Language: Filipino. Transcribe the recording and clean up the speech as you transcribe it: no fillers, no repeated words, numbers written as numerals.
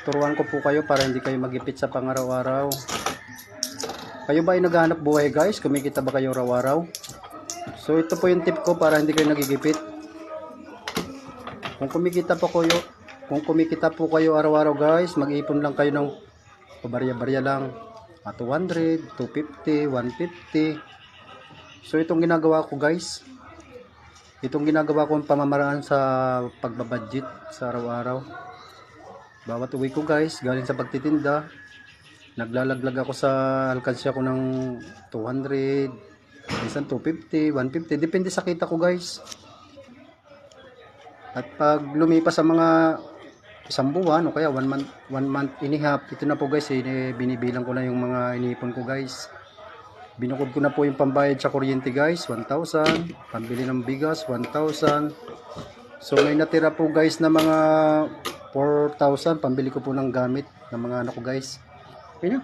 Turuan ko po kayo para hindi kayo magipit sa pangaraw-araw. Kayo ba ay naghahanap buhay guys? Kumikita ba kayo araw-araw? So ito po yung tip ko para hindi kayo nagigipit. Kung kumikita po kayo araw-araw guys, mag-ipon lang kayo ng pabarya-barya lang. 200, 250, 150. So itong ginagawa ko guys. Itong ginagawa kong pamamaraan sa pagbabudget sa araw-araw. Bawat uwi ko guys, galing sa pagtitinda, naglalaglag ako sa alkansya ko ng 200, minsan 250, 150, depende sa kita ko guys. At pag lumipas sa mga isang buwan o kaya one month and a half, ito na po guys, binibilang ko na yung mga iniipon ko guys. Binukod ko na po yung pambayad sa kuryente guys, 1,000, pambili ng bigas, 1,000. So may natira po guys na mga 4,000, pambili ko po ng gamit ng mga anak ko guys. Okay na.